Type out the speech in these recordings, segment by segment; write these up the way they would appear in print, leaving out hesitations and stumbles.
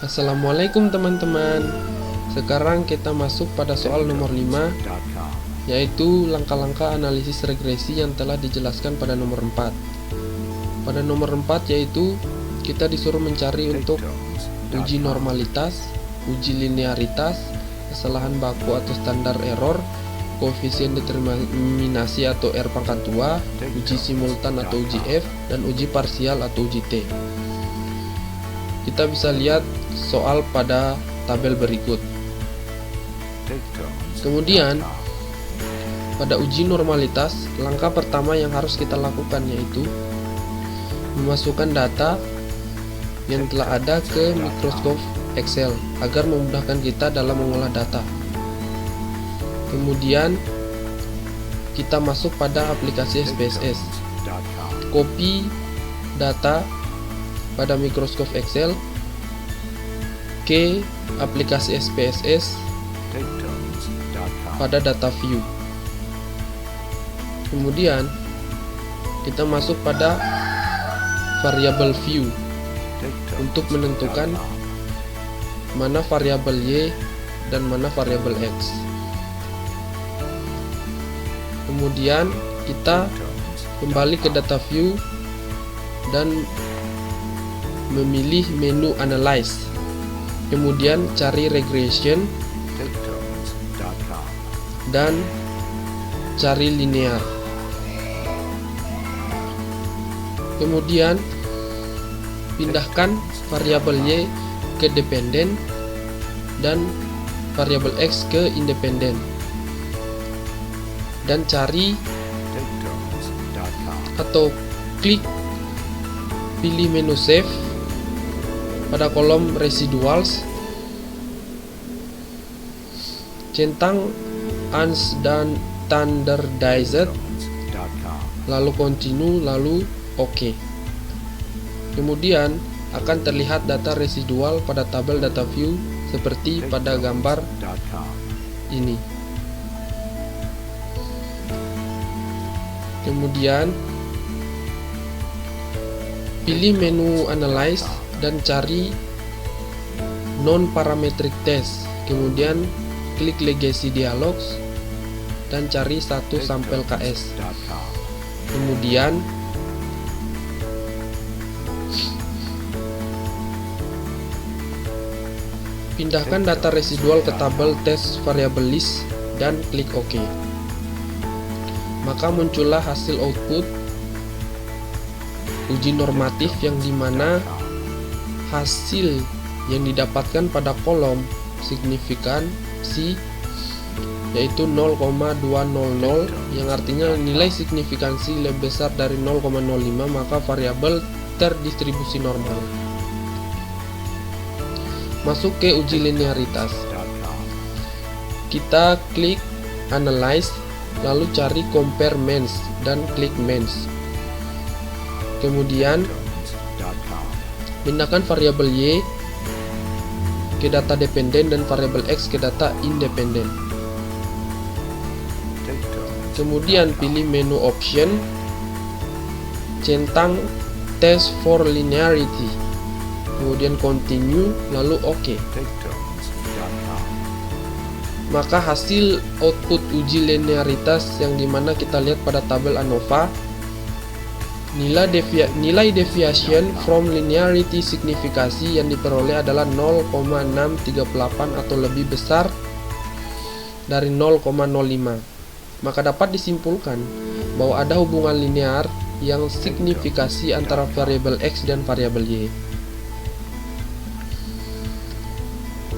Assalamualaikum teman-teman. Sekarang kita masuk pada soal nomor 5, yaitu langkah-langkah analisis regresi yang telah dijelaskan pada nomor 4. Pada nomor 4 yaitu kita disuruh mencari untuk uji normalitas, uji linearitas, kesalahan baku atau standar error, koefisien determinasi atau R pangkat 2, uji simultan atau uji F, dan uji parsial atau uji T. Kita bisa lihat soal pada tabel berikut. Kemudian pada uji normalitas, langkah pertama yang harus kita lakukan yaitu memasukkan data yang telah ada ke Microsoft Excel agar memudahkan kita dalam mengolah data. Kemudian kita masuk pada aplikasi SPSS, copy data pada Microsoft Excel ke aplikasi SPSS pada data view. Kemudian kita masuk pada variabel view untuk menentukan mana variabel Y dan mana variabel X. Kemudian kita kembali ke data view dan memilih menu analyze. Kemudian cari regression dan cari linear. Kemudian pindahkan variabel Y ke dependen dan variabel X ke independen, dan cari atau klik pilih menu save pada kolom residuals, centang unstandardized, lalu continue, lalu OK. Kemudian akan terlihat data residual pada tabel data view seperti pada gambar ini. Kemudian pilih menu analyze dan cari non-parametric test. Kemudian klik legacy dialogs dan cari satu sampel KS. Kemudian pindahkan data residual ke tabel test variable list dan klik OK. Maka muncullah hasil output uji normatif yang dimana hasil yang didapatkan pada kolom signifikansi yaitu 0,200, yang artinya nilai signifikansi lebih besar dari 0,05, maka variabel terdistribusi normal. Masuk ke uji linearitas. Kita klik analyze, lalu cari compare means dan klik means. Kemudian pindahkan variabel Y ke data dependen dan variabel X ke data independen. Kemudian pilih menu option, centang test for linearity, kemudian continue, lalu OK. Maka hasil output uji linearitas yang dimana kita lihat pada tabel ANOVA, nilai deviation from linearity signifikasi yang diperoleh adalah 0,638 atau lebih besar dari 0,05. Maka dapat disimpulkan bahwa ada hubungan linear yang signifikasi antara variabel X dan variabel Y.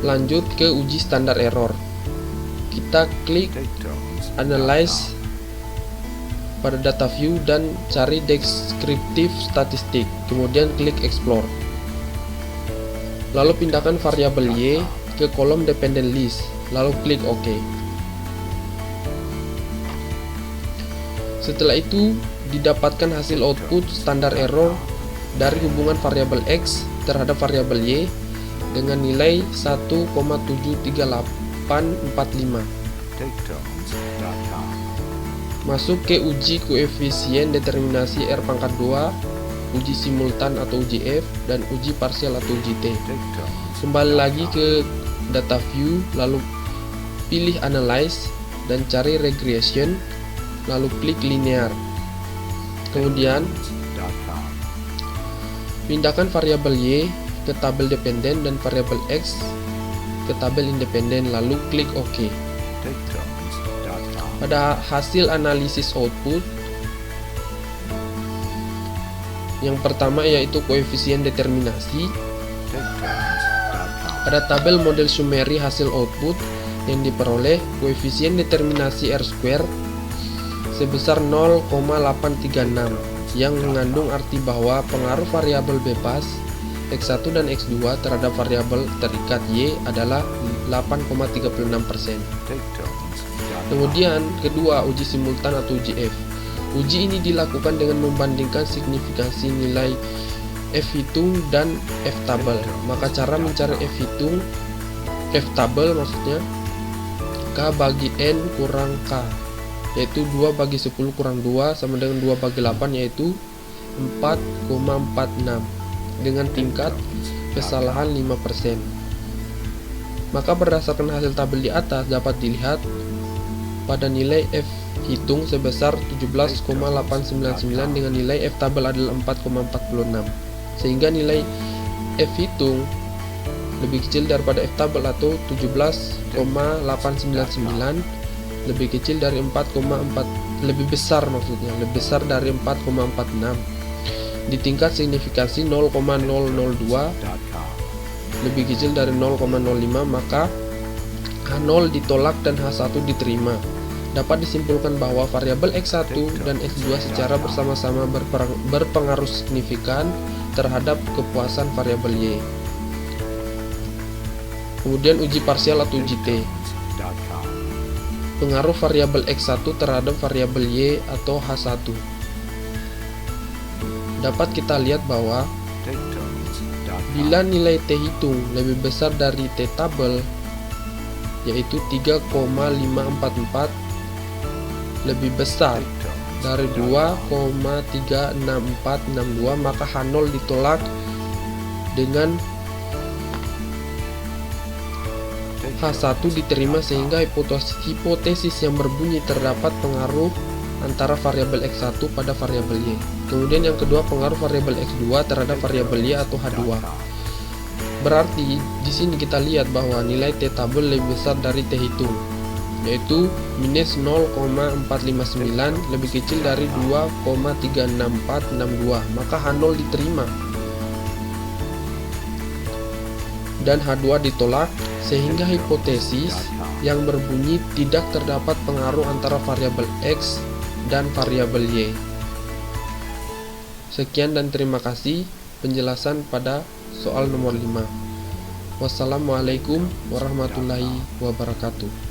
Lanjut ke uji standar error. Kita klik analyze pada data view dan cari descriptive statistik, kemudian klik explore. Lalu pindahkan variabel Y ke kolom dependent list, lalu klik OK. Setelah itu didapatkan hasil output standar error dari hubungan variabel X terhadap variabel Y dengan nilai 1,73845. Masuk ke uji koefisien determinasi R pangkat 2, uji simultan atau uji F, dan uji parsial atau uji T. Kembali lagi ke data view, lalu pilih analyze dan cari regression, lalu klik linear. Kemudian pindahkan variabel Y ke tabel dependen dan variabel X ke tabel independen, lalu klik OK. Pada hasil analisis output, yang pertama yaitu koefisien determinasi. Pada tabel model summary hasil output yang diperoleh, koefisien determinasi R² sebesar 0,836 yang mengandung arti bahwa pengaruh variabel bebas X1 dan X2 terhadap variabel terikat Y adalah 8,36%. Kemudian kedua, uji simultan atau uji F. Uji ini dilakukan dengan membandingkan signifikansi nilai F hitung dan F tabel. Maka cara mencari F hitung, F tabel maksudnya, K bagi N kurang K, yaitu 2 bagi 10 kurang 2 sama dengan 2 bagi 8, yaitu 4,46 dengan tingkat kesalahan 5%. Maka berdasarkan hasil tabel di atas dapat dilihat pada nilai F hitung sebesar 17,899 dengan nilai F tabel adalah 4,46, sehingga nilai F hitung lebih kecil daripada F tabel atau 17,899 lebih kecil dari 4,4, lebih besar maksudnya, lebih besar dari 4,46. Di tingkat signifikansi 0,002 lebih kecil dari 0,05, maka H0 ditolak dan H1 diterima. Dapat disimpulkan bahwa variabel X1 dan X2 secara bersama-sama berpengaruh signifikan terhadap kepuasan variabel Y. Kemudian uji parsial atau uji T. Pengaruh variabel X1 terhadap variabel Y atau H1. Dapat kita lihat bahwa bila nilai T hitung lebih besar dari T tabel, yaitu 3,544, lebih besar dari 2,36462, maka H0 ditolak dengan H1 diterima, sehingga hipotesis yang berbunyi terdapat pengaruh antara variabel X1 pada variabel Y. Kemudian yang kedua, pengaruh variabel X2 terhadap variabel Y atau H2. Berarti di sini kita lihat bahwa nilai T tabel lebih besar dari T hitung, yaitu minus 0,459 lebih kecil dari 2,36462, maka H0 diterima dan H2 ditolak, sehingga hipotesis yang berbunyi tidak terdapat pengaruh antara variabel X dan variabel Y. Sekian dan terima kasih penjelasan pada soal nomor 5. Wassalamualaikum warahmatullahi wabarakatuh.